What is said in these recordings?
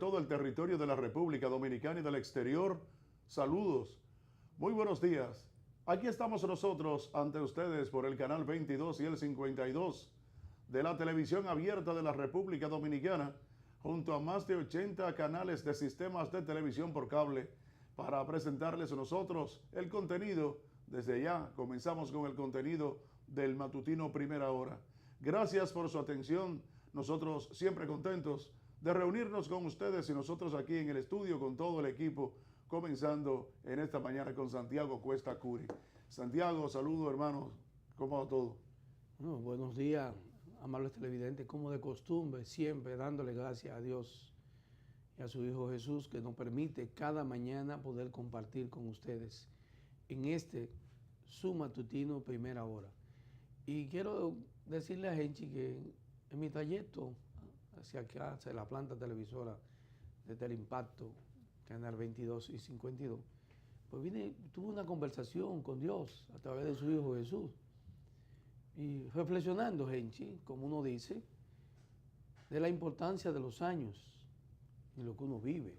todo el territorio de la República Dominicana y del exterior, saludos, muy buenos días. Aquí estamos nosotros ante ustedes por el canal 22 y el 52 de la televisión abierta de la República Dominicana, junto a más de 80 canales de sistemas de televisión por cable, para presentarles nosotros el contenido. Desde ya comenzamos con el contenido del matutino Primera Hora. Gracias por su atención. Nosotros siempre contentos de reunirnos con ustedes y nosotros aquí en el estudio con todo el equipo, comenzando en esta mañana con Santiago Cuesta Curi. Santiago, saludo hermanos, ¿cómo va todo? Bueno, buenos días, amables televidentes, como de costumbre, siempre dándole gracias a Dios y a su Hijo Jesús que nos permite cada mañana poder compartir con ustedes en su matutino Primera Hora. Y quiero decirle a Genchi que en mi trayecto hacia acá, hacia la planta televisora de Teleimpacto, Canal 22 y 52, pues tuve una conversación con Dios a través de su Hijo Jesús. Y reflexionando, Genchi, como uno dice, de la importancia de los años y lo que uno vive.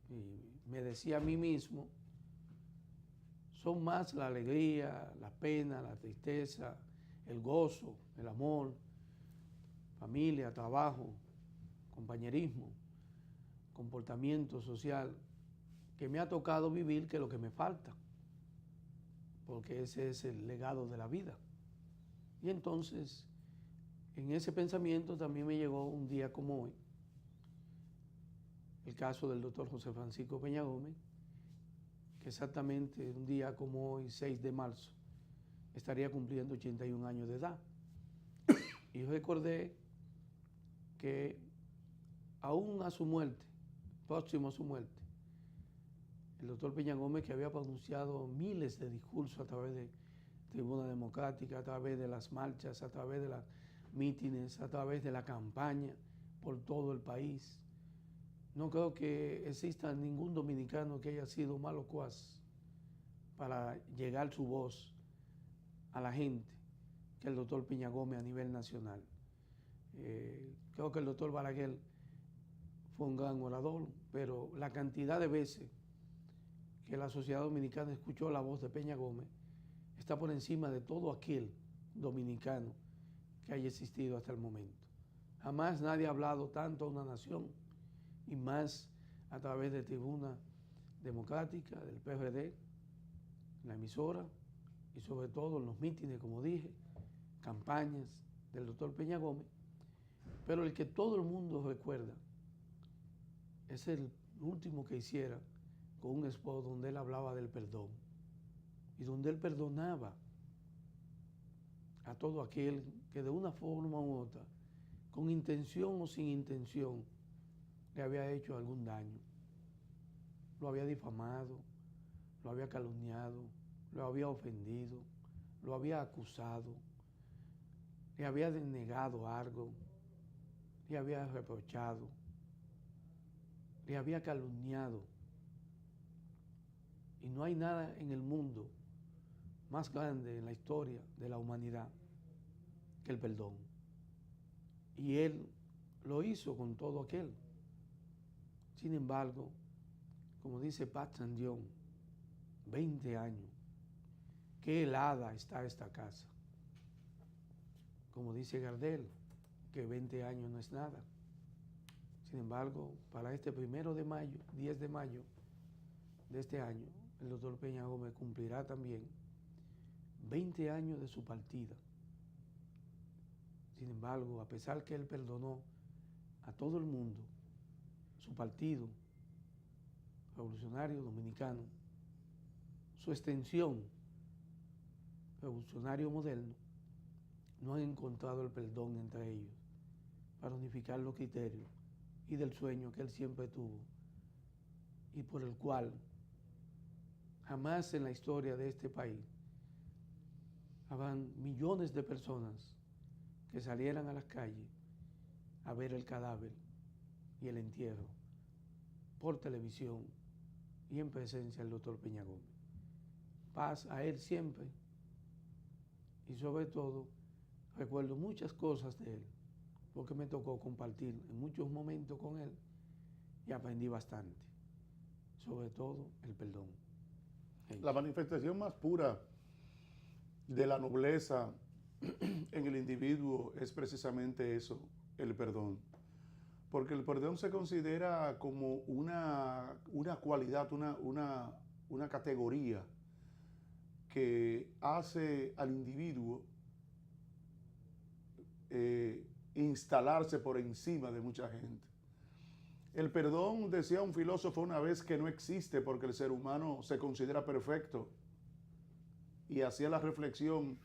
Y me decía a mí mismo, son más la alegría, la pena, la tristeza, el gozo, el amor, familia, trabajo, compañerismo, comportamiento social, que me ha tocado vivir que lo que me falta, porque ese es el legado de la vida. Y entonces, en ese pensamiento también me llegó un día como hoy, el caso del doctor José Francisco Peña Gómez, que exactamente un día como hoy, 6 de marzo, estaría cumpliendo 81 años de edad. Y recordé que aún a su muerte, próximo a su muerte, el doctor Peña Gómez, que había pronunciado miles de discursos a través de Tribuna Democrática, a través de las marchas, a través de las mítines, a través de la campaña por todo el país. No creo que exista ningún dominicano que haya sido más locuaz para llegar su voz a la gente que el doctor Peña Gómez a nivel nacional. Creo que el doctor Balaguer fue un gran orador, pero la cantidad de veces que la sociedad dominicana escuchó la voz de Peña Gómez está por encima de todo aquel dominicano que haya existido hasta el momento. Jamás nadie ha hablado tanto a una nación, y más a través de Tribuna Democrática, del PRD, la emisora, y sobre todo en los mítines, como dije, campañas del doctor Peña Gómez. Pero el que todo el mundo recuerda es el último que hiciera con un spot donde él hablaba del perdón y donde él perdonaba a todo aquel que de una forma u otra, con intención o sin intención, le había hecho algún daño. Lo había difamado, lo había calumniado, lo había ofendido, lo había acusado, le había denegado algo, le había reprochado, le había calumniado. Y no hay nada en el mundo más grande en la historia de la humanidad que el perdón. Y él lo hizo con todo aquel. Sin embargo, como dice Pat Sandión, 20 años, qué helada está esta casa. Como dice Gardel, que 20 años no es nada. Sin embargo, para este 1 de mayo, 10 de mayo de este año, el doctor Peña Gómez cumplirá también 20 años de su partida. Sin embargo, a pesar que él perdonó a todo el mundo, su partido revolucionario dominicano, su extensión revolucionario moderno, no han encontrado el perdón entre ellos para unificar los criterios y del sueño que él siempre tuvo y por el cual jamás en la historia de este país habrán millones de personas que salieran a las calles a ver el cadáver y el entierro por televisión y en presencia del doctor Peña Gómez. Paz a él siempre, y sobre todo recuerdo muchas cosas de él, porque me tocó compartir en muchos momentos con él y aprendí bastante, sobre todo el perdón. La manifestación más pura de la nobleza en el individuo es precisamente eso, el perdón. Porque el perdón se considera como una cualidad, una categoría que hace al individuo instalarse por encima de mucha gente. El perdón, decía un filósofo una vez, que no existe porque el ser humano se considera perfecto. Y hacía la reflexión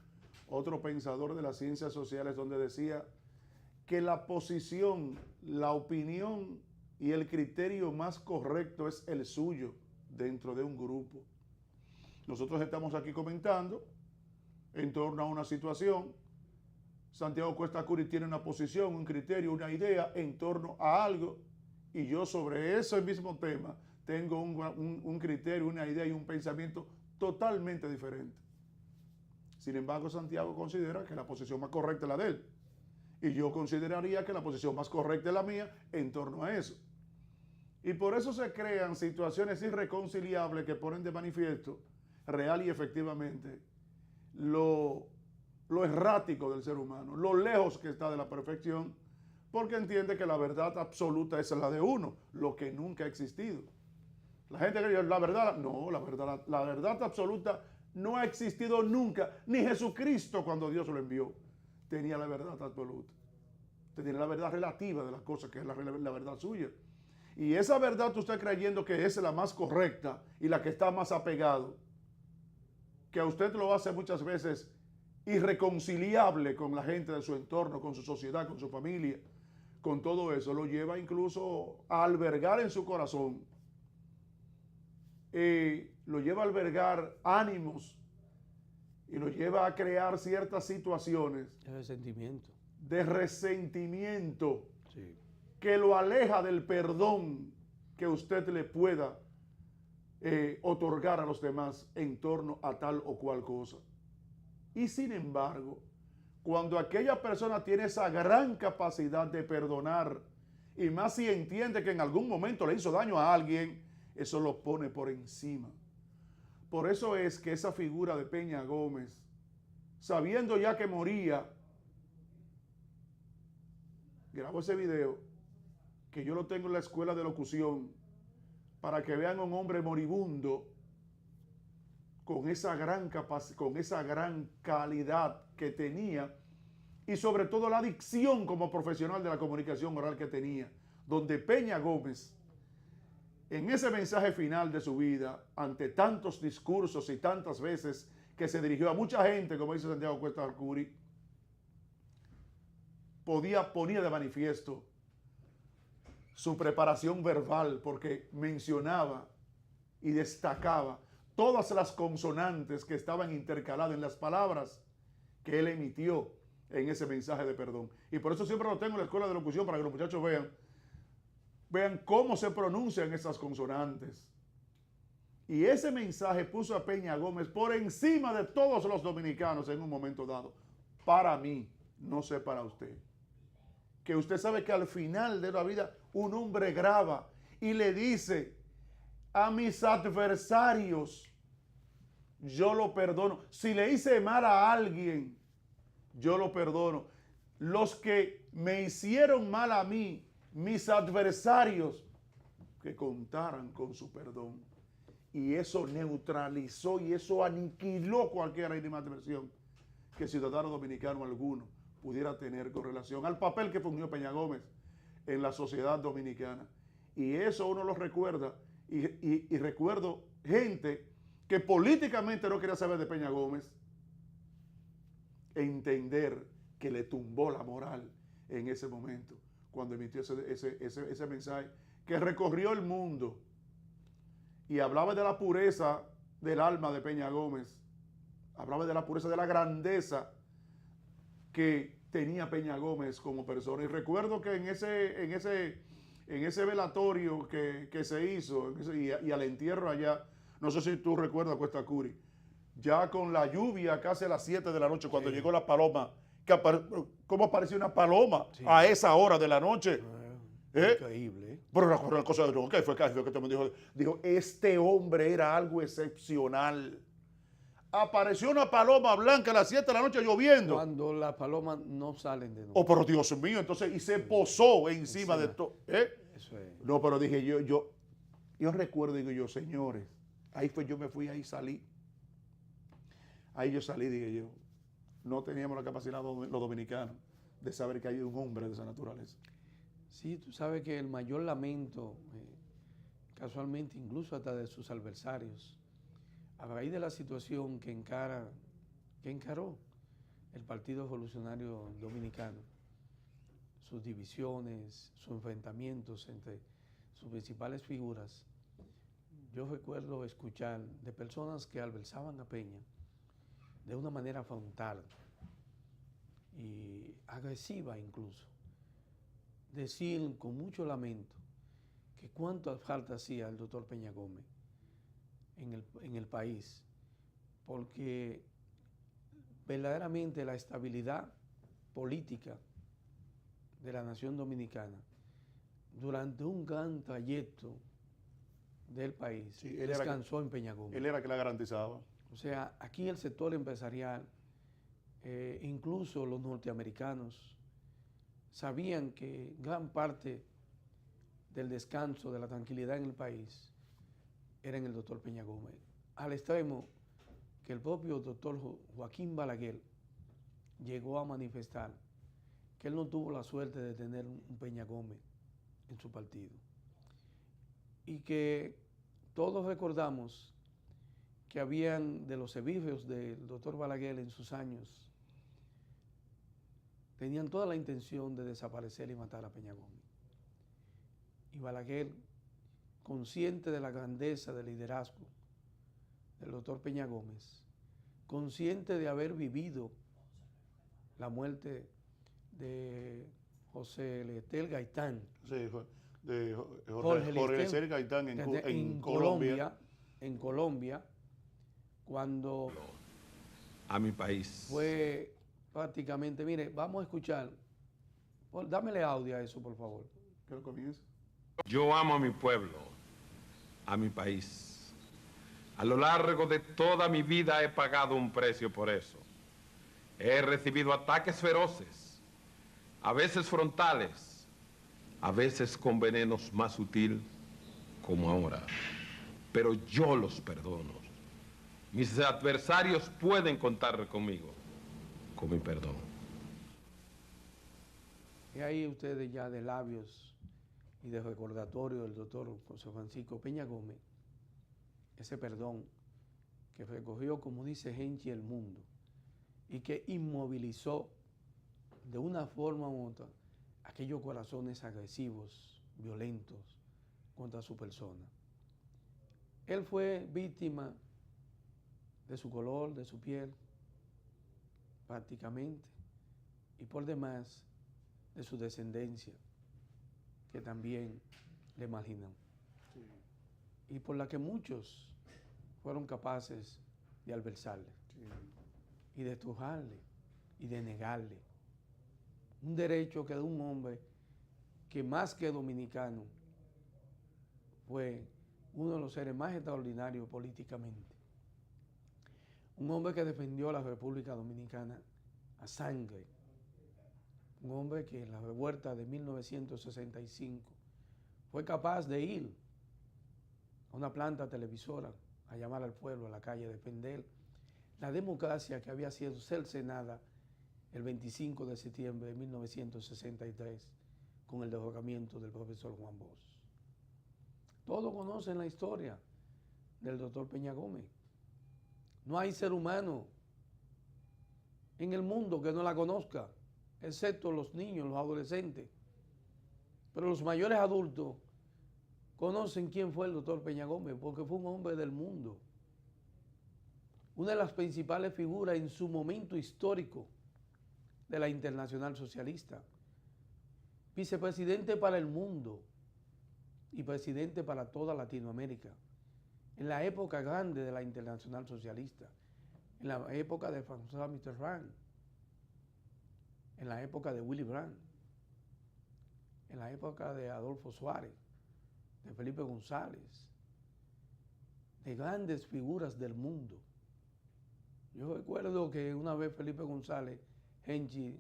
otro pensador de las ciencias sociales donde decía que la posición, la opinión y el criterio más correcto es el suyo dentro de un grupo. Nosotros estamos aquí comentando en torno a una situación. Santiago Cuesta Curi tiene una posición, un criterio, una idea en torno a algo, y yo sobre ese mismo tema tengo un criterio, una idea y un pensamiento totalmente diferente. Sin embargo, Santiago considera que la posición más correcta es la de él, y yo consideraría que la posición más correcta es la mía en torno a eso. Y por eso se crean situaciones irreconciliables que ponen de manifiesto real y efectivamente lo errático del ser humano, lo lejos que está de la perfección, porque entiende que la verdad absoluta es la de uno, lo que nunca ha existido. La gente cree, la verdad, no, la verdad absoluta no ha existido nunca, ni Jesucristo cuando Dios lo envió tenía la verdad absoluta. Tenía la verdad relativa de las cosas, que es la verdad suya. Y esa verdad tú estás creyendo que es la más correcta y la que está más apegado, que a usted lo hace muchas veces irreconciliable con la gente de su entorno, con su sociedad, con su familia, con todo eso, lo lleva incluso a albergar en su corazón, lo lleva a albergar ánimos y lo lleva a crear ciertas situaciones de resentimiento Sí. que lo aleja del perdón que usted le pueda otorgar a los demás en torno a tal o cual cosa. Y sin embargo, cuando aquella persona tiene esa gran capacidad de perdonar, y más si entiende que en algún momento le hizo daño a alguien, eso lo pone por encima. Por eso es que esa figura de Peña Gómez, sabiendo ya que moría, grabó ese video, que yo lo tengo en la escuela de locución, para que vean a un hombre moribundo con esa gran capacidad, con esa gran calidad que tenía, y sobre todo la dicción como profesional de la comunicación oral que tenía, donde Peña Gómez, en ese mensaje final de su vida, ante tantos discursos y tantas veces que se dirigió a mucha gente, como dice Santiago Cuesta Curi, ponía de manifiesto su preparación verbal, porque mencionaba y destacaba todas las consonantes que estaban intercaladas en las palabras que él emitió en ese mensaje de perdón. Y por eso siempre lo tengo en la escuela de locución, para que los muchachos vean cómo se pronuncian esas consonantes. Y ese mensaje puso a Peña Gómez por encima de todos los dominicanos en un momento dado. Para mí, no sé para usted. Que usted sabe que al final de la vida un hombre graba y le dice: a mis adversarios yo lo perdono. Si le hice mal a alguien, yo lo perdono. Los que me hicieron mal a mí, mis adversarios, que contaran con su perdón. Y eso neutralizó y eso aniquiló cualquier animadversión que ciudadano dominicano alguno pudiera tener con relación al papel que fungió Peña Gómez en la sociedad dominicana. Y eso uno lo recuerda, y recuerdo gente que políticamente no quería saber de Peña Gómez, entender que le tumbó la moral en ese momento, cuando emitió ese mensaje que recorrió el mundo y hablaba de la pureza del alma de Peña Gómez, hablaba de la pureza, de la grandeza que tenía Peña Gómez como persona. Y recuerdo que en ese velatorio que se hizo, y al entierro allá, no sé si tú recuerdas, Cuesta Curi, ya con la lluvia casi a las 7 de la noche, cuando llegó la paloma, ¿cómo apareció una paloma a esa hora de la noche? Increíble. Pero una cosa de no, ¿qué fue que me dijo? Dijo, este hombre era algo excepcional. Apareció una paloma blanca a las 7 de la noche lloviendo. Cuando las palomas no salen de Oh, noche. pero Dios mío, entonces, y se posó encima de todo. Eso es. No, pero dije yo recuerdo, digo yo, señores, ahí fue, yo me fui, ahí salí. Ahí yo salí, dije yo, no teníamos la capacidad los dominicanos de saber que hay un hombre de esa naturaleza. Sí, tú sabes que el mayor lamento, casualmente incluso hasta de sus adversarios, a raíz de la situación que encaró el Partido Revolucionario Dominicano, sus divisiones, sus enfrentamientos entre sus principales figuras, yo recuerdo escuchar de personas que adversaban a Peña de una manera frontal y agresiva incluso, decir con mucho lamento que cuánta falta hacía el doctor Peña Gómez en el país, porque verdaderamente la estabilidad política de la nación dominicana durante un gran trayecto del país Sí, descansó en Peña Gómez. Él era que la garantizaba. O sea, aquí el sector empresarial, incluso los norteamericanos, sabían que gran parte del descanso, de la tranquilidad en el país, era en el doctor Peña Gómez. Al extremo que el propio doctor Joaquín Balaguer llegó a manifestar que él no tuvo la suerte de tener un Peña Gómez en su partido. Y que todos recordamos que habían de los servicios del doctor Balaguer en sus años, tenían toda la intención de desaparecer y matar a Peña Gómez. Y Balaguer, consciente de la grandeza del liderazgo del doctor Peña Gómez, consciente de haber vivido la muerte de José Eliezer Gaitán, Sí, de Jorge Eliezer Gaitán en Colombia. En Colombia, cuando a mi país. fue prácticamente, mire, vamos a escuchar, dámele audio a eso, por favor. ¿Qué comienza? Yo amo a mi pueblo, a mi país. A lo largo de toda mi vida he pagado un precio por eso. He recibido ataques feroces, a veces frontales, a veces con venenos más sutil, como ahora. Pero yo los perdono. Mis adversarios pueden contar conmigo, con mi perdón. Y ahí ustedes ya de labios y de recordatorio del doctor José Francisco Peña Gómez, ese perdón que recogió, como dice Genchi, el mundo y que inmovilizó de una forma u otra aquellos corazones agresivos, violentos contra su persona. Él fue víctima de su color, de su piel, prácticamente, y por demás de su descendencia, que también le marginó. Sí. Y por la que muchos fueron capaces de adversarle, Sí. y de estrujarle, y de negarle un derecho que de un hombre que más que dominicano fue uno de los seres más extraordinarios políticamente. Un hombre que defendió a la República Dominicana a sangre. Un hombre que en la revuelta de 1965 fue capaz de ir a una planta televisora a llamar al pueblo a la calle a defender la democracia que había sido cercenada el 25 de septiembre de 1963 con el derrocamiento del profesor Juan Bosch. Todos conocen la historia del doctor Peña Gómez. No hay ser humano en el mundo que no la conozca, excepto los niños, los adolescentes. Pero los mayores adultos conocen quién fue el doctor Peña Gómez, porque fue un hombre del mundo. Una de las principales figuras en su momento histórico de la Internacional Socialista. Vicepresidente para el mundo y presidente para toda Latinoamérica. En la época grande de la Internacional Socialista, en la época de François Mitterrand, en la época de Willy Brandt, en la época de Adolfo Suárez, de Felipe González, de grandes figuras del mundo. Yo recuerdo que una vez Felipe González, Henchi,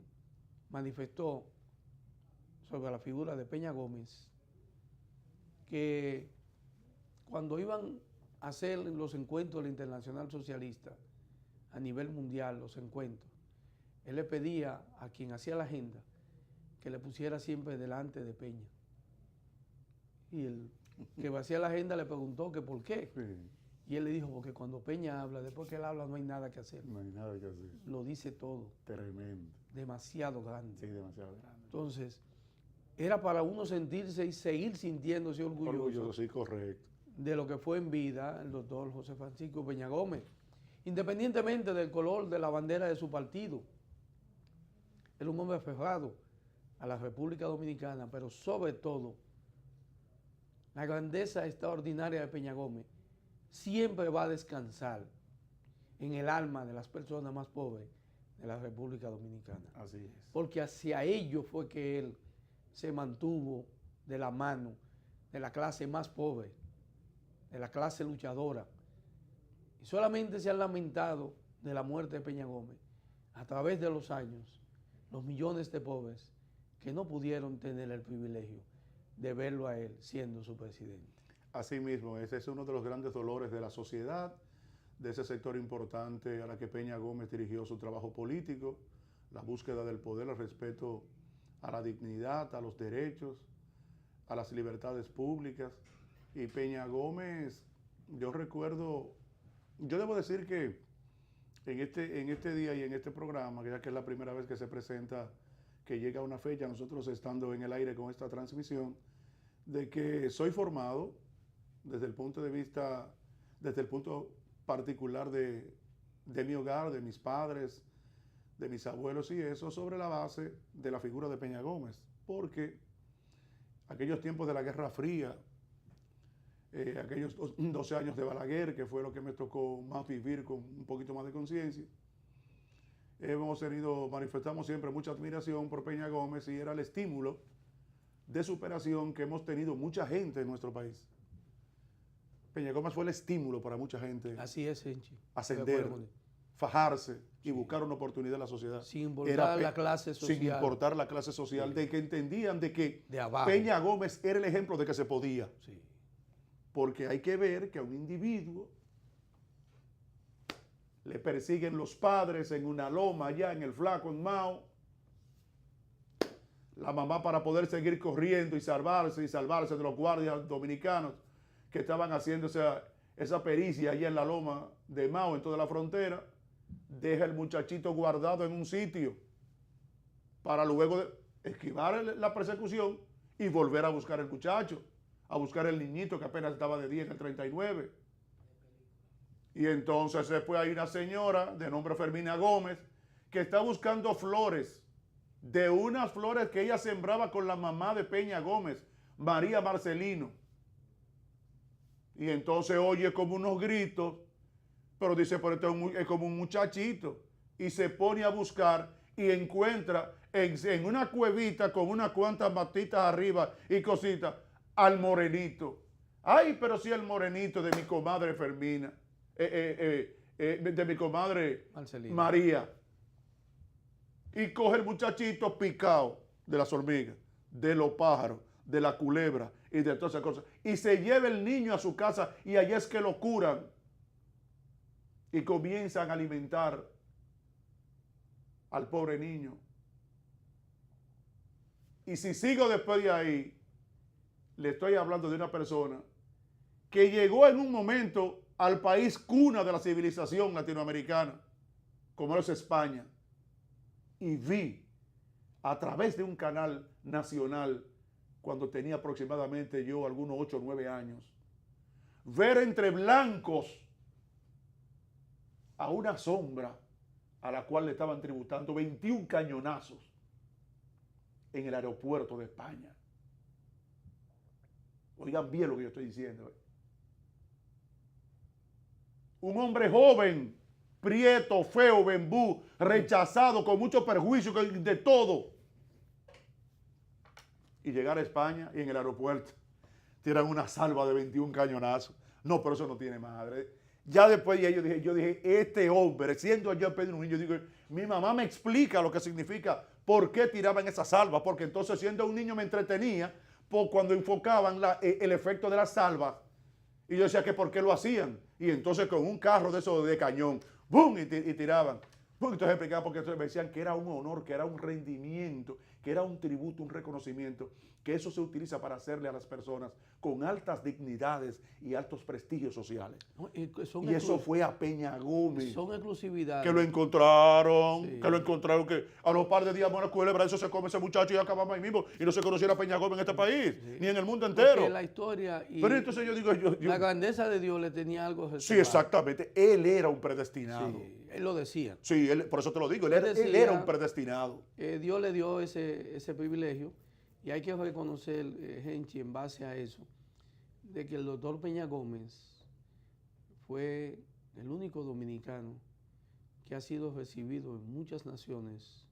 manifestó sobre la figura de Peña Gómez que cuando iban a hacer los encuentros del Internacional Socialista a nivel mundial, los encuentros, él le pedía a quien hacía la agenda que le pusiera siempre delante de Peña. Y el que hacía la agenda le preguntó que por qué. Sí. Y él le dijo, porque cuando Peña habla, después que él habla no hay nada que hacer. No hay nada que hacer. Lo dice todo. Tremendo. Demasiado grande. Sí, demasiado grande. Entonces, era para uno sentirse y seguir sintiéndose orgulloso Sí, correcto. de lo que fue en vida el doctor José Francisco Peña Gómez, independientemente del color de la bandera de su partido. Era un hombre aferrado a la República Dominicana, pero sobre todo, la grandeza extraordinaria de Peña Gómez siempre va a descansar en el alma de las personas más pobres de la República Dominicana. Así es. Porque hacia ello fue que él se mantuvo de la mano de la clase más pobre, de la clase luchadora. Y solamente se han lamentado de la muerte de Peña Gómez a través de los años los millones de pobres que no pudieron tener el privilegio de verlo a él siendo su presidente. Así mismo, ese es uno de los grandes dolores de la sociedad, de ese sector importante a la que Peña Gómez dirigió su trabajo político, la búsqueda del poder, el respeto a la dignidad, a los derechos, a las libertades públicas. Y Peña Gómez, yo debo decir que en este día y en este programa, ya que es la primera vez que se presenta, que llega una fecha, nosotros estando en el aire con esta transmisión, de que soy formado desde el punto de vista, desde el punto particular de mi hogar, de mis padres, de mis abuelos y eso, sobre la base de la figura de Peña Gómez, porque aquellos tiempos de la Guerra Fría, aquellos 12 años de Balaguer, que fue lo que me tocó más vivir con un poquito más de conciencia, manifestamos siempre mucha admiración por Peña Gómez y era el estímulo de superación que hemos tenido mucha gente en nuestro país. Peña Gómez fue el estímulo para mucha gente. Así es, Henchi. Ascender, fajarse y buscar una oportunidad en la sociedad. Sin importar la clase social. Sin importar la clase social, sí. De que entendían de que de abajo. Peña Gómez era el ejemplo de que se podía. Sí. Porque hay que ver que a un individuo le persiguen los padres en una loma allá en el Flaco, en Mao. La mamá para poder seguir corriendo y salvarse de los guardias dominicanos que estaban haciendo esa pericia allá en la loma de Mao, en toda la frontera, deja el muchachito guardado en un sitio para luego esquivar la persecución y volver a buscar el muchacho, a buscar el niñito que apenas estaba de 10 en el 39. Y entonces después hay una señora de nombre Fermina Gómez que está buscando flores, de unas flores que ella sembraba con la mamá de Peña Gómez, María Marcelino. Y entonces oye como unos gritos, pero dice, pero esto es como un muchachito. Y se pone a buscar y encuentra en una cuevita con unas cuantas matitas arriba y cositas al morenito. Ay, pero sí el morenito de mi comadre Fermina, de mi comadre Marcelino. María. Y coge el muchachito picado de las hormigas, de los pájaros, de la culebra y de todas esas cosas. Y se lleva el niño a su casa y allá es que lo curan. Y comienzan a alimentar al pobre niño. Y si sigo después de ahí, le estoy hablando de una persona que llegó en un momento al país cuna de la civilización latinoamericana, como es España. Y vi a través de un canal nacional, cuando tenía aproximadamente yo algunos 8 o 9 años, ver entre blancos a una sombra a la cual le estaban tributando 21 cañonazos en el aeropuerto de España. Oigan bien lo que yo estoy diciendo. Un hombre joven, prieto, feo, bembú, rechazado, con mucho perjuicio, de todo. Y llegar a España y en el aeropuerto tiran una salva de 21 cañonazos. No, pero eso no tiene madre. Ya después de ahí yo dije, este hombre, siendo yo Pedro un niño, digo, mi mamá me explica lo que significa, por qué tiraban esa salva, porque entonces siendo un niño me entretenía por cuando enfocaban el efecto de la salva, y yo decía que por qué lo hacían, y entonces con un carro de esos de cañón, ¡bum! Y tiraban. ¡Bum! Entonces explicaba porque entonces me decían que era un honor, que era un rendimiento, que era un tributo, un reconocimiento, que eso se utiliza para hacerle a las personas con altas dignidades y altos prestigios sociales. No, Y eso fue a Peña Gómez. Son exclusividades. Que lo encontraron, Sí. que lo encontraron, que a los par de días bueno, culebra, eso se come ese muchacho y acabamos ahí mismo. Y no se conociera Peña Gómez en este país, Sí. ni en el mundo Porque entero. la historia y Pero entonces yo digo, la grandeza de Dios le tenía algo reservado. sí, exactamente, él era un predestinado. Sí, él lo decía. Sí, por eso te lo digo, él Decía, era un predestinado. Dios le dio ese privilegio y hay que reconocer, Henchi, en base a eso, de que el doctor Peña Gómez fue el único dominicano que ha sido recibido en muchas naciones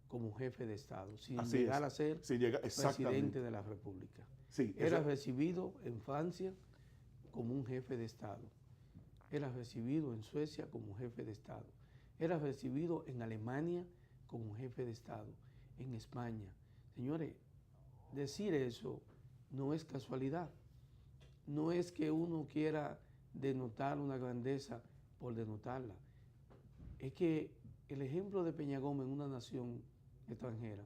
como jefe de Estado, sin Así llegar es. a ser Sí, exactamente. presidente de la República. Sí, Era eso- recibido en Francia como un jefe de Estado. Era recibido en Suecia como un jefe de Estado. Era recibido en Alemania como un jefe de Estado. En España. Señores, decir eso no es casualidad. No es que uno quiera denotar una grandeza por denotarla. Es que el ejemplo de Peña Gómez en una nación extranjera,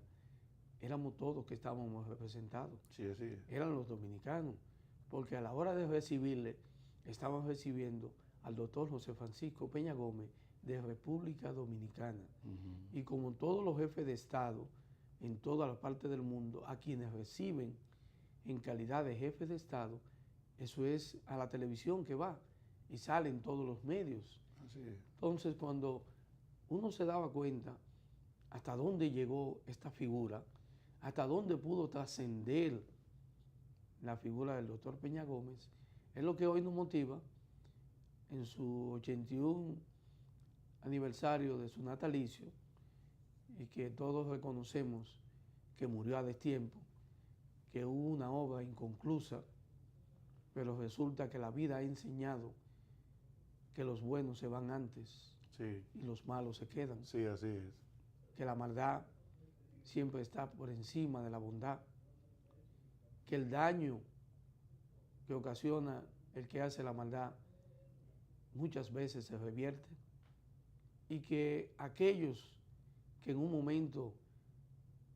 éramos todos que estábamos representados. sí, sí. Eran los dominicanos, porque a la hora de recibirle, estaban recibiendo al doctor José Francisco Peña Gómez de República Dominicana. Y como todos los jefes de Estado en toda la parte del mundo, a quienes reciben en calidad de jefes de Estado, eso es a la televisión que va y sale en todos los medios. Así es. Entonces, cuando uno se daba cuenta hasta dónde llegó esta figura, hasta dónde pudo trascender la figura del doctor Peña Gómez, es lo que hoy nos motiva en su 81 aniversario de su natalicio, y que todos reconocemos que murió a destiempo, que hubo una obra inconclusa, pero resulta que la vida ha enseñado que los buenos se van antes Sí, y los malos se quedan, sí, así es. que la maldad siempre está por encima de la bondad, que el daño que ocasiona el que hace la maldad muchas veces se revierte, y que aquellos que en un momento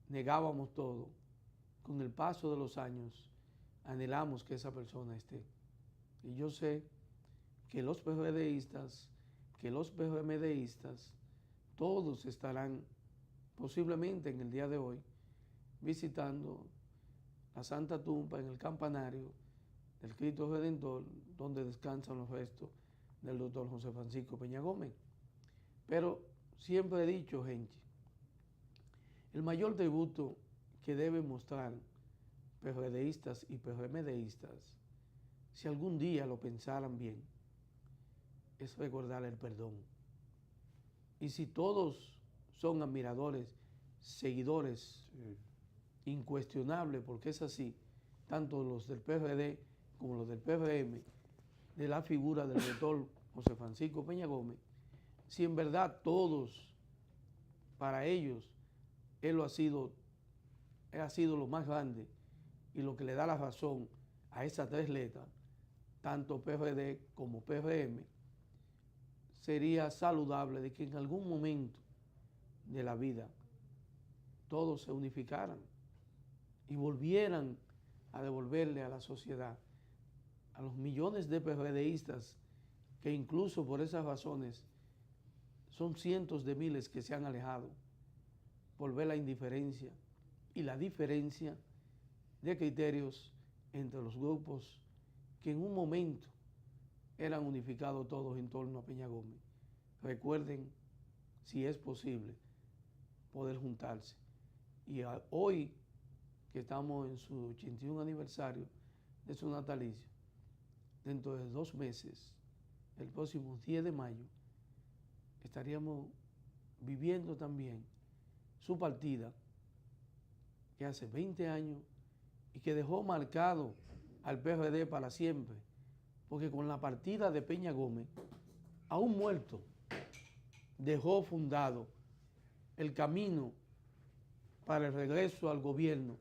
negábamos todo, con el paso de los años anhelamos que esa persona esté. Y yo sé que los PRDistas, que los PRMDistas, todos estarán posiblemente en el día de hoy visitando la Santa Tumba en el campanario del Cristo Redentor, donde descansan los restos del doctor José Francisco Peña Gómez. Pero siempre he dicho, gente, el mayor tributo que deben mostrar PRDistas y PRMDistas, si algún día lo pensaran bien, es recordar el perdón. Y si todos son admiradores, seguidores, Sí. incuestionables, porque es así, tanto los del PRD como los del PRM, de la figura del doctor José Francisco Peña Gómez, si en verdad todos, para ellos, él ha sido lo más grande y lo que le da la razón a esas tres letras, tanto PRD como PRM, sería saludable de que en algún momento de la vida todos se unificaran y volvieran a devolverle a la sociedad, a los millones de PRDistas que incluso por esas razones son cientos de miles que se han alejado, por ver la indiferencia y la diferencia de criterios entre los grupos que en un momento eran unificados todos en torno a Peña Gómez. Recuerden, si es posible, poder juntarse. Y hoy, que estamos en su 81 aniversario de su natalicio, dentro de 2 meses, el próximo 10 de mayo, estaríamos viviendo también su partida, que hace 20 años y que dejó marcado al PRD para siempre, porque con la partida de Peña Gómez, aún muerto, dejó fundado el camino para el regreso al gobierno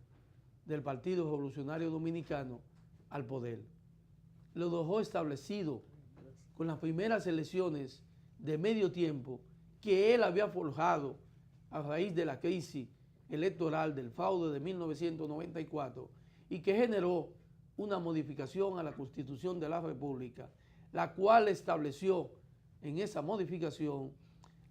del Partido Revolucionario Dominicano al poder. Lo dejó establecido con las primeras elecciones de medio tiempo que él había forjado a raíz de la crisis electoral del fraude de 1994 y que generó una modificación a la Constitución de la República, la cual estableció en esa modificación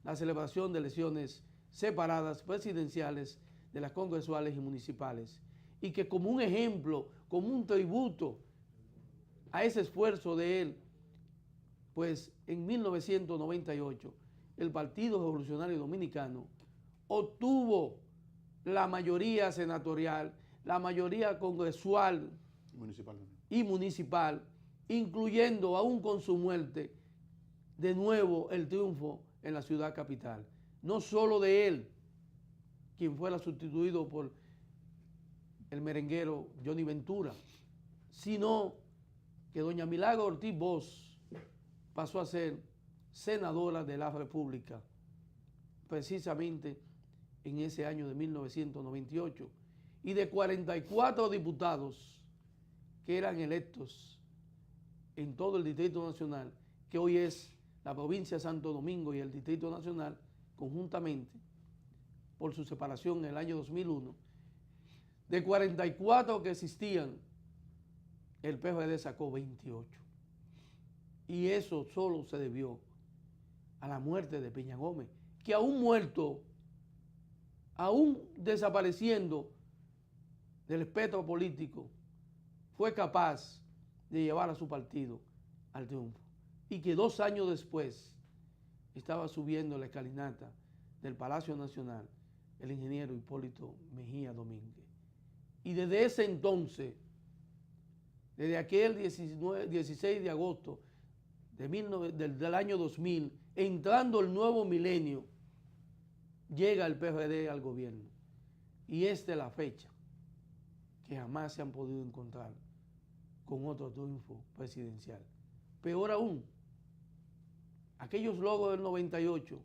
la celebración de elecciones separadas presidenciales de las congresuales y municipales, y que como un ejemplo, como un tributo a ese esfuerzo de él, pues en 1998 el Partido Revolucionario Dominicano obtuvo la mayoría senatorial, la mayoría congresual y municipal, incluyendo aún con su muerte, de nuevo el triunfo en la ciudad capital. No solo de él, quien fuera sustituido por el merenguero Johnny Ventura, sino que doña Milagro Ortiz Bosch pasó a ser senadora de la República, precisamente en ese año de 1998, y de 44 diputados que eran electos en todo el Distrito Nacional, que hoy es la provincia de Santo Domingo y el Distrito Nacional conjuntamente, por su separación en el año 2001, de 44 que existían, el PRD sacó 28. Y eso solo se debió a la muerte de Peña Gómez, que aún muerto, aún desapareciendo del espectro político, fue capaz de llevar a su partido al triunfo. Y que 2 años después estaba subiendo la escalinata del Palacio Nacional el ingeniero Hipólito Mejía Domínguez. Y desde ese entonces, desde aquel 16 de agosto del año 2000, entrando el nuevo milenio, llega el PRD al gobierno. Y esta es la fecha que jamás se han podido encontrar con otro triunfo presidencial. Peor aún, aquellos logros del 98,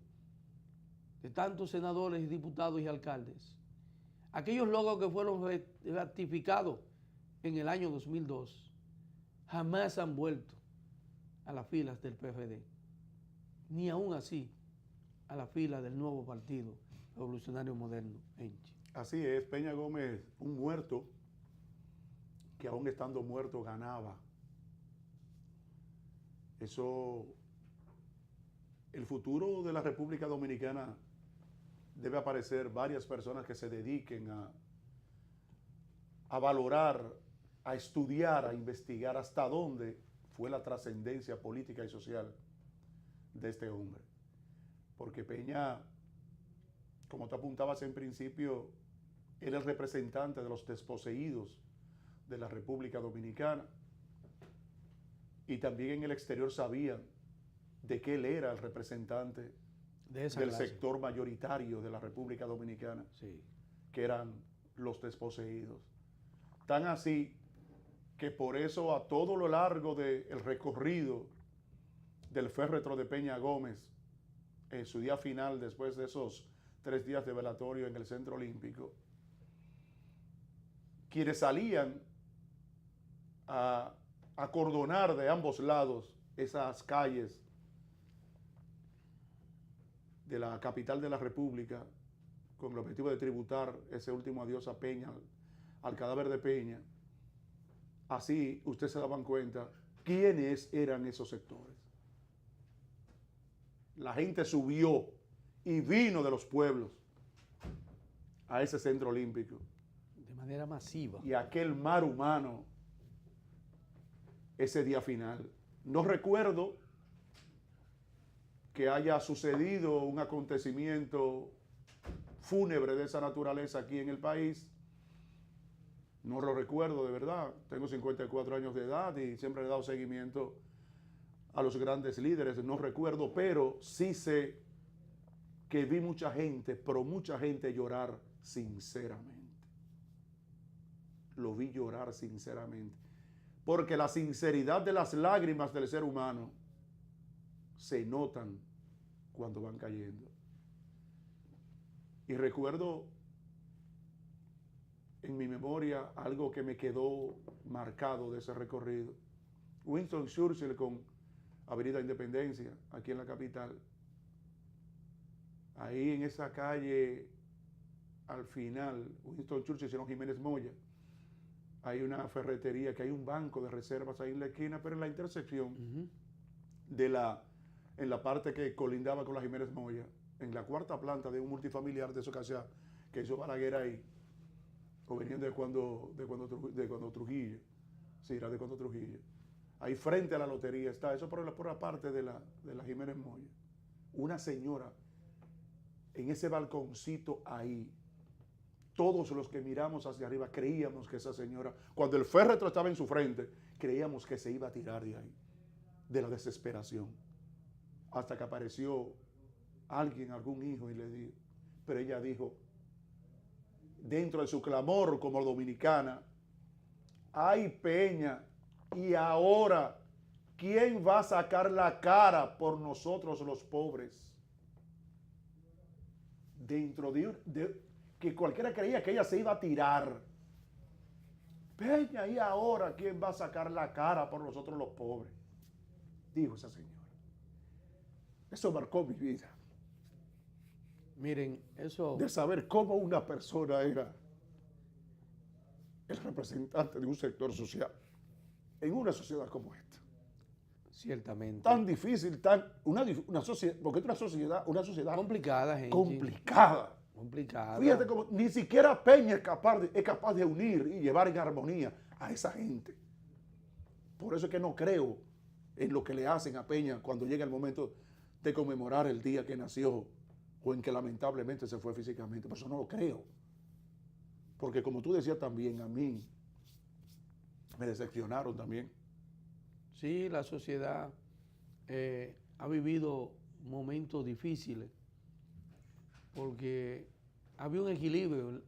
de tantos senadores, diputados y alcaldes, aquellos logros que fueron ratificados en el año 2002, jamás han vuelto a las filas del PRD, ni aún así a la fila del nuevo Partido Revolucionario Moderno. Así es, Peña Gómez, un muerto que aún estando muerto ganaba. Eso, el futuro de la República Dominicana debe aparecer varias personas que se dediquen a valorar, a estudiar, a investigar hasta dónde fue la trascendencia política y social de este hombre. Porque Peña, como tú apuntabas en principio, era el representante de los desposeídos de la República Dominicana, y también en el exterior sabían de que él era el representante del sector mayoritario de la República Dominicana, sí, que eran los desposeídos. Tan así que por eso a todo lo largo del recorrido del féretro de Peña Gómez, en su día final, después de esos 3 días de velatorio en el Centro Olímpico, quienes salían a acordonar de ambos lados esas calles de la capital de la República con el objetivo de tributar ese último adiós a Peña, al cadáver de Peña. Así ustedes se daban cuenta quiénes eran esos sectores. La gente subió y vino de los pueblos a ese Centro Olímpico. De manera masiva. Y aquel mar humano ese día final. No recuerdo que haya sucedido un acontecimiento fúnebre de esa naturaleza aquí en el país. No lo recuerdo de verdad. Tengo 54 años de edad y siempre he dado seguimiento a los grandes líderes. No recuerdo, pero sí sé que vi mucha gente, pero mucha gente llorar sinceramente. Lo vi llorar sinceramente. porque la sinceridad de las lágrimas del ser humano se notan cuando van cayendo. Y recuerdo en mi memoria algo que me quedó marcado de ese recorrido. Winston Churchill con Avenida Independencia, aquí en la capital. Ahí en esa calle, al final, Winston Churchill, sino Jiménez Moya, hay una ferretería, que hay un banco de reservas ahí en la esquina, pero en la intersección en la parte que colindaba con la Jiménez Moya, en la cuarta planta de un multifamiliar de eso que hizo Balaguer ahí, o venían de cuando Trujillo, sí, era de cuando Trujillo. Ahí frente a la lotería está, eso por la parte de la Jiménez Moya. Una señora en ese balconcito ahí, todos los que miramos hacia arriba creíamos que esa señora, cuando el féretro estaba en su frente, creíamos que se iba a tirar de ahí, de la desesperación. Hasta que apareció alguien, algún hijo, y le dijo, pero ella dijo, dentro de su clamor como dominicana, ay Peña, y ahora, ¿quién va a sacar la cara por nosotros los pobres? Dentro de que cualquiera creía que ella se iba a tirar. Peña, y ahora, ¿quién va a sacar la cara por nosotros los pobres? Dijo esa señora. Eso marcó mi vida. Miren, eso... De saber cómo una persona era el representante de un sector social en una sociedad como esta. Ciertamente. Tan difícil, una sociedad, porque es una sociedad complicada, gente. Complicada. Fíjate cómo ni siquiera Peña es capaz de unir y llevar en armonía a esa gente. Por eso es que no creo en lo que le hacen a Peña cuando llega el momento de conmemorar el día que nació o en que lamentablemente se fue físicamente. Por eso no lo creo. Porque como tú decías también, a mí me decepcionaron también. Sí, la sociedad ha vivido momentos difíciles porque había un equilibrio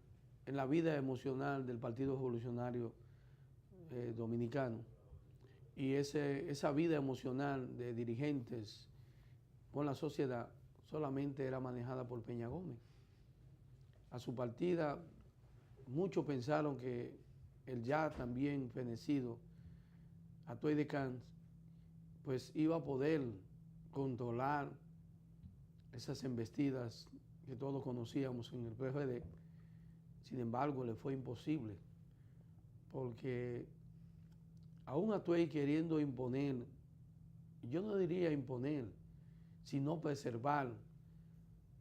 en la vida emocional del Partido Revolucionario Dominicano, y esa vida emocional de dirigentes con la sociedad solamente era manejada por Peña Gómez. A su partida, muchos pensaron que el ya también fenecido Atoy de Cans, pues iba a poder controlar esas embestidas que todos conocíamos en el PRD. Sin embargo, le fue imposible, porque aún Atoy queriendo imponer, yo no diría imponer, sino preservar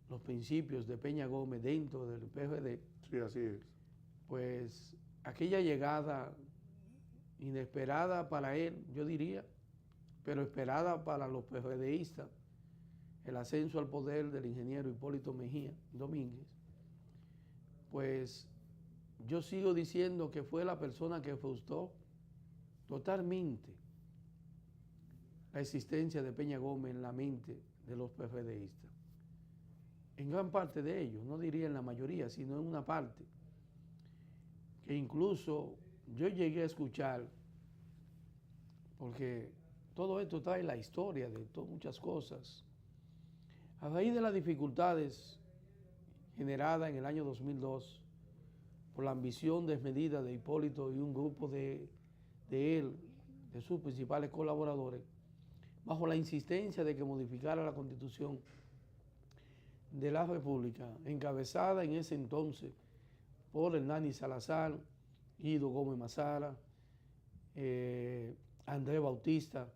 los principios de Peña Gómez dentro del PRD. Sí, así es. Pues aquella llegada inesperada para él, yo diría, pero esperada para los PRDistas, el ascenso al poder del ingeniero Hipólito Mejía Domínguez, pues yo sigo diciendo que fue la persona que frustró totalmente la existencia de Peña Gómez en la mente de los PRDistas. En gran parte de ellos, no diría en la mayoría, sino en una parte, que incluso yo llegué a escuchar, porque todo esto trae la historia de muchas cosas. A raíz de las dificultades generadas en el año 2002 por la ambición desmedida de Hipólito y un grupo de él, de sus principales colaboradores, bajo la insistencia de que modificara la Constitución de la República, encabezada en ese entonces por Hernani Salazar, Guido Gómez Mazara, Andrés Bautista,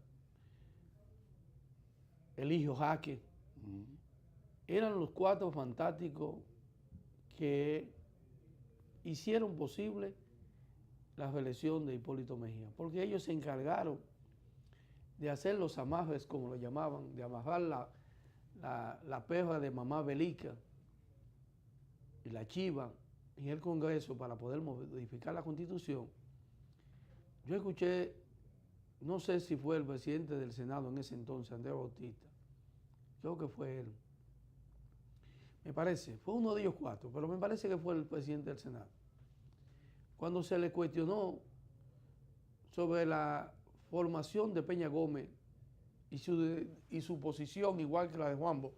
Eligio Jaque, eran los cuatro fantásticos que hicieron posible la reelección de Hipólito Mejía, porque ellos se encargaron de hacer los amarres, como lo llamaban, de amarrar la perra de mamá Belica y la chiva en el Congreso para poder modificar la Constitución. Yo escuché, no sé si fue el presidente del Senado en ese entonces, Andrés Bautista, creo que fue él, me parece, fue uno de ellos cuatro, pero me parece que fue el presidente del Senado. Cuando se le cuestionó sobre la formación de Peña Gómez y su posición, igual que la de Juan Bosch,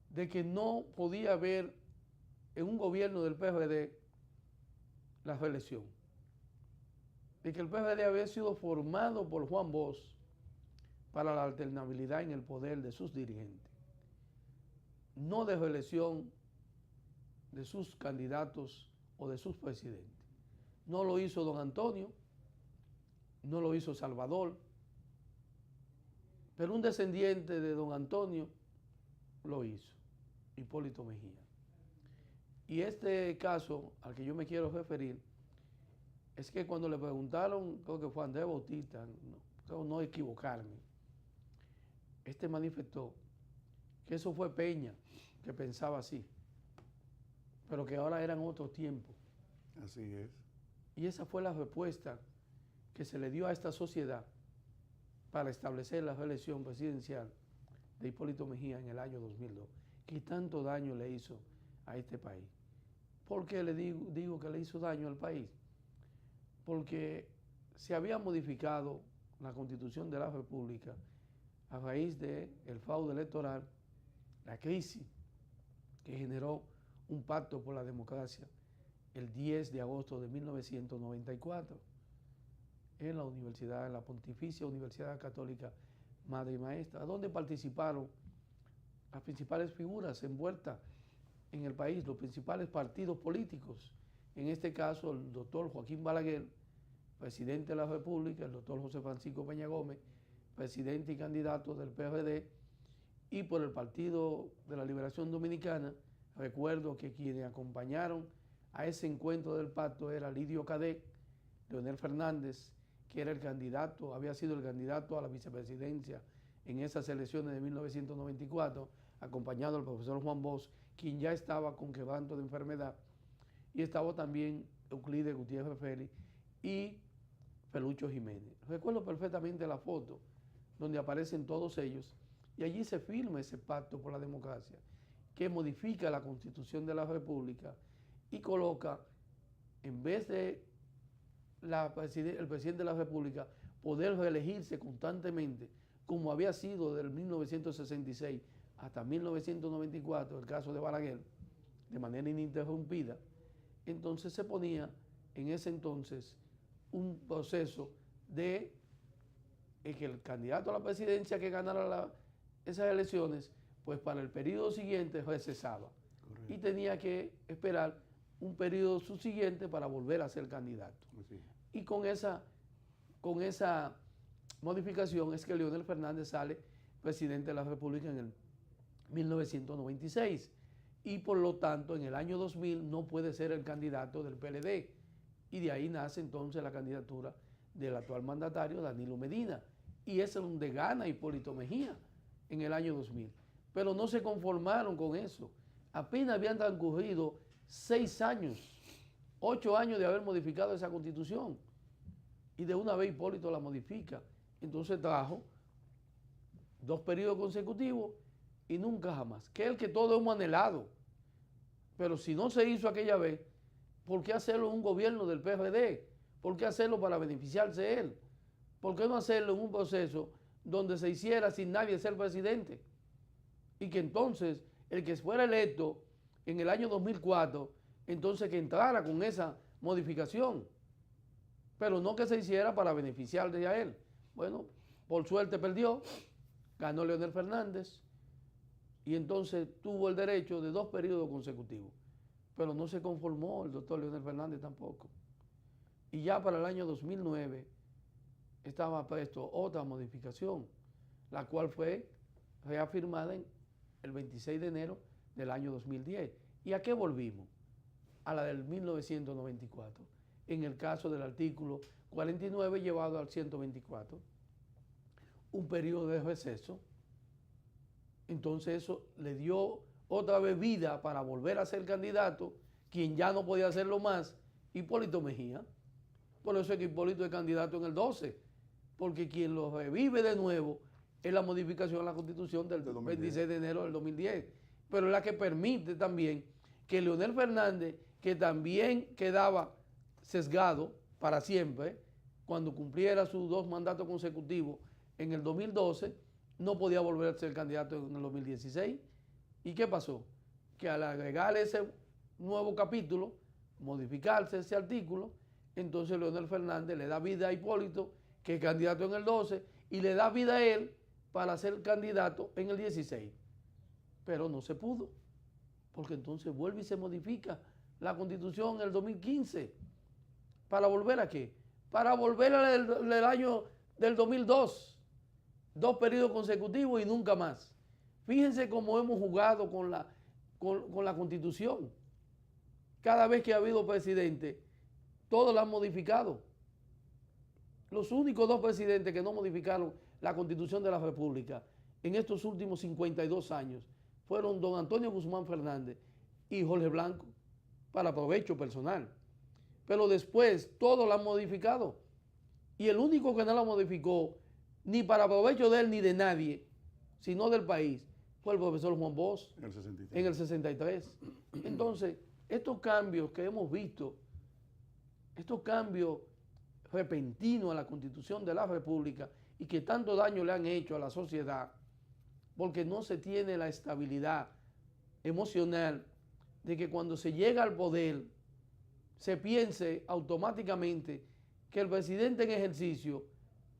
de que no podía haber en un gobierno del PRD la reelección, de que el PRD había sido formado por Juan Bosch para la alternabilidad en el poder de sus dirigentes, no de reelección de sus candidatos o de sus presidentes. No lo hizo don Antonio, no lo hizo Salvador, pero un descendiente de don Antonio lo hizo, Hipólito Mejía. Y este caso al que yo me quiero referir es que cuando le preguntaron, creo que fue Andrés Bautista, creo no equivocarme, manifestó que eso fue Peña, que pensaba así, pero que ahora eran otros tiempos. Así es. Y esa fue la respuesta que se le dio a esta sociedad para establecer la reelección presidencial de Hipólito Mejía en el año 2002, que tanto daño le hizo a este país. ¿Por qué le digo que le hizo daño al país? Porque se había modificado la Constitución de la República a raíz del fraude electoral, la crisis que generó un pacto por la democracia el 10 de agosto de 1994 en la Pontificia Universidad Católica Madre y Maestra, donde participaron las principales figuras envueltas en el país, los principales partidos políticos, en este caso el doctor Joaquín Balaguer, presidente de la República, el doctor José Francisco Peña Gómez, presidente y candidato del PRD, y por el Partido de la Liberación Dominicana. Recuerdo que quienes acompañaron a ese encuentro del pacto era Lidio Cadet, Leonel Fernández, que era había sido el candidato a la vicepresidencia en esas elecciones de 1994, acompañado del profesor Juan Bosch, quien ya estaba con quebranto de enfermedad, y estaba también Euclides Gutiérrez Félix y Pelucho Jiménez. Recuerdo perfectamente la foto donde aparecen todos ellos, y allí se firma ese pacto por la democracia, que modifica la Constitución de la República y coloca, en vez de el presidente de la República poder reelegirse constantemente, como había sido del 1966 hasta 1994, el caso de Balaguer, de manera ininterrumpida, entonces se ponía en ese entonces un proceso de que el candidato a la presidencia que ganara esas elecciones, pues para el periodo siguiente recesaba. Correcto. Y tenía que esperar un periodo subsiguiente para volver a ser candidato. Sí. Y con esa modificación es que Leonel Fernández sale presidente de la República en el 1996. Y por lo tanto, en el año 2000 no puede ser el candidato del PLD. Y de ahí nace entonces la candidatura del actual mandatario, Danilo Medina. Y es donde gana Hipólito Mejía en el año 2000. Pero no se conformaron con eso. Apenas habían transcurrido 6 años, 8 años de haber modificado esa Constitución. Y de una vez Hipólito la modifica. Entonces trajo 2 periodos consecutivos y nunca jamás. Que es el que todos hemos anhelado. Pero si no se hizo aquella vez, ¿por qué hacerlo en un gobierno del PRD? ¿Por qué hacerlo para beneficiarse él? ¿Por qué no hacerlo en un proceso donde se hiciera sin nadie ser presidente? Y que entonces el que fuera electo en el año 2004, entonces que entrara con esa modificación. Pero no que se hiciera para beneficiarle a él. Bueno, por suerte perdió, ganó Leonel Fernández y entonces tuvo el derecho de 2 periodos consecutivos. Pero no se conformó el doctor Leonel Fernández tampoco. Y ya para el año 2009 estaba presto otra modificación, la cual fue reafirmada en el 26 de enero del año 2010. ¿Y a qué volvimos? A la del 1994, en el caso del artículo 49 llevado al 124, un periodo de receso. Entonces eso le dio otra vez vida para volver a ser candidato, quien ya no podía hacerlo más, Hipólito Mejía. Por eso es que Hipólito es candidato en el 12, porque quien lo revive de nuevo es la modificación a la Constitución del 26 de enero del 2010, pero es la que permite también que Leonel Fernández, que también quedaba sesgado para siempre, cuando cumpliera sus 2 mandatos consecutivos en el 2012, no podía volver a ser candidato en el 2016. ¿Y qué pasó? Que al agregar ese nuevo capítulo, modificarse ese artículo, entonces Leonel Fernández le da vida a Hipólito, que es candidato en el 12, y le da vida a él para ser candidato en el 16. Pero no se pudo, porque entonces vuelve y se modifica la Constitución en el 2015. ¿Para volver a qué? Para volver al año del 2002. 2 periodos consecutivos y nunca más. Fíjense cómo hemos jugado con la Constitución. Cada vez que ha habido presidente, todos la han modificado. Los únicos 2 presidentes que no modificaron la Constitución de la República en estos últimos 52 años fueron don Antonio Guzmán Fernández y Jorge Blanco, para provecho personal. Pero después todos la han modificado. Y el único que no la modificó, ni para provecho de él ni de nadie, sino del país, fue el profesor Juan Bosch en el 63. Entonces, estos cambios que hemos visto, estos cambios repentinos a la Constitución de la República y que tanto daño le han hecho a la sociedad, porque no se tiene la estabilidad emocional de que cuando se llega al poder se piense automáticamente que el presidente en ejercicio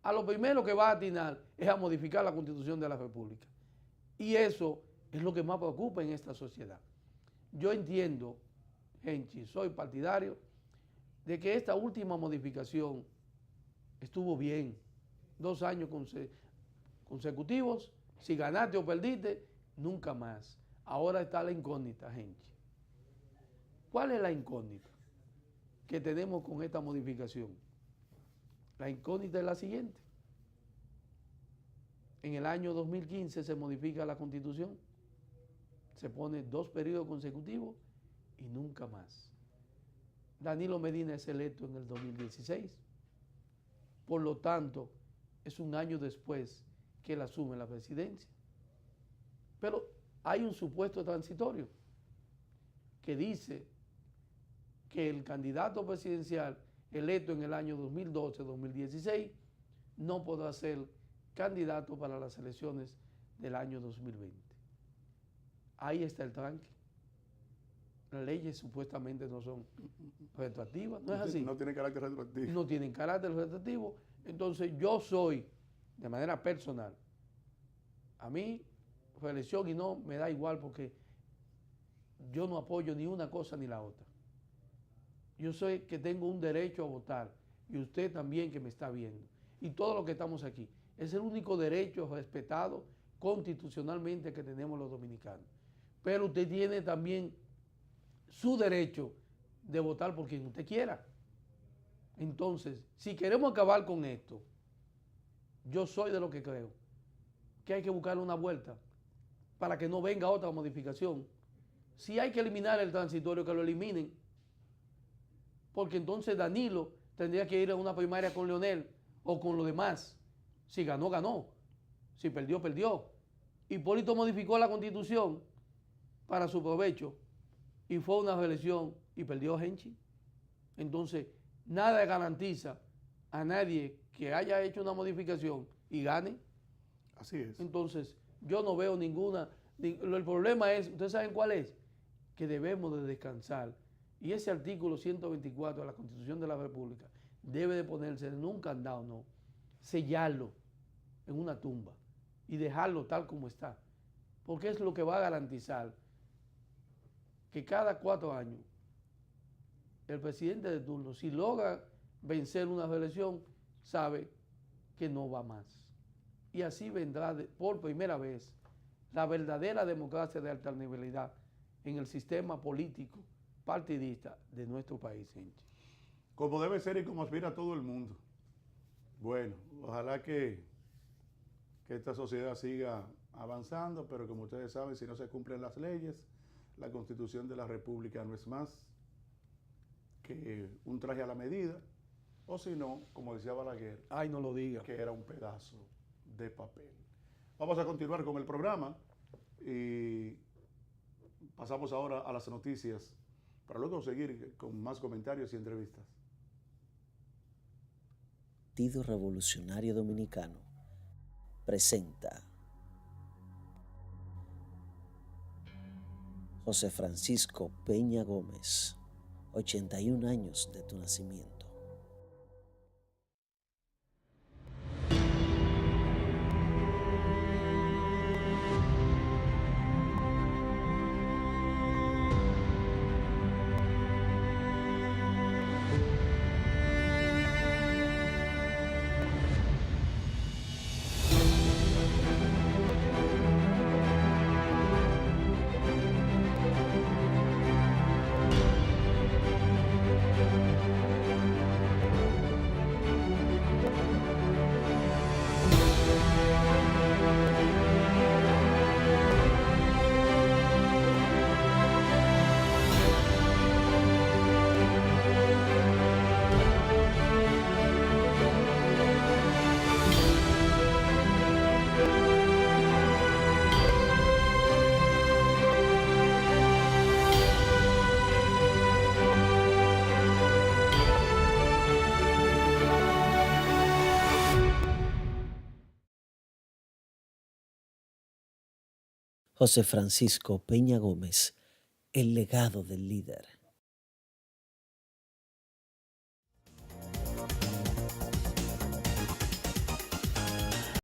a lo primero que va a atinar es a modificar la Constitución de la República. Y eso es lo que más preocupa en esta sociedad. Yo entiendo, Henchi, soy partidario de que esta última modificación estuvo bien. 2 años consecutivos, si ganaste o perdiste, nunca más. Ahora está la incógnita, Henchi. ¿Cuál es la incógnita que tenemos con esta modificación? La incógnita es la siguiente. En el año 2015 se modifica la Constitución, se pone 2 periodos consecutivos y nunca más. Danilo Medina es electo en el 2016. Por lo tanto, es un año después que él asume la presidencia. Pero hay un supuesto transitorio que dice que el candidato presidencial electo en el año 2012-2016 no podrá ser candidato para las elecciones del año 2020. Ahí está el tranque. Las leyes supuestamente no son retroactivas, ¿no es así? No tienen carácter retroactivo. No tienen carácter retroactivo. Entonces yo soy, de manera personal, a mí, reelección y no, me da igual porque yo no apoyo ni una cosa ni la otra. Yo sé que tengo un derecho a votar y usted también que me está viendo. Y todos los que estamos aquí. Es el único derecho respetado constitucionalmente que tenemos los dominicanos. Pero usted tiene también su derecho de votar por quien usted quiera. Entonces, si queremos acabar con esto, yo soy de lo que creo que hay que buscarle una vuelta para que no venga otra modificación. Si hay que eliminar el transitorio, que lo eliminen, porque entonces Danilo tendría que ir a una primaria con Leonel o con los demás. Si ganó, ganó. Si perdió, perdió. Hipólito modificó la Constitución para su provecho y fue una reelección y perdió Henchi. Entonces, nada garantiza a nadie que haya hecho una modificación y gane. Así es. Entonces, yo no veo ninguna. El problema es, ¿ustedes saben cuál es? Que debemos de descansar. Y ese artículo 124 de la Constitución de la República debe de ponerse en un candado, no, sellarlo en una tumba y dejarlo tal como está. Porque es lo que va a garantizar que cada 4 años el presidente de turno, si logra vencer una reelección, sabe que no va más. Y así vendrá por primera vez la verdadera democracia de alternabilidad en el sistema político partidista de nuestro país, gente. Como debe ser y como aspira todo el mundo. Bueno, ojalá que esta sociedad siga avanzando, pero como ustedes saben, si no se cumplen las leyes, la Constitución de la República no es más que un traje a la medida, o si no, como decía Balaguer, Ay, no lo diga, que era un pedazo de papel. Vamos a continuar con el programa y pasamos ahora a las noticias para luego seguir con más comentarios y entrevistas. Partido Revolucionario Dominicano presenta José Francisco Peña Gómez, 81 años de tu nacimiento. José Francisco Peña Gómez, el legado del líder.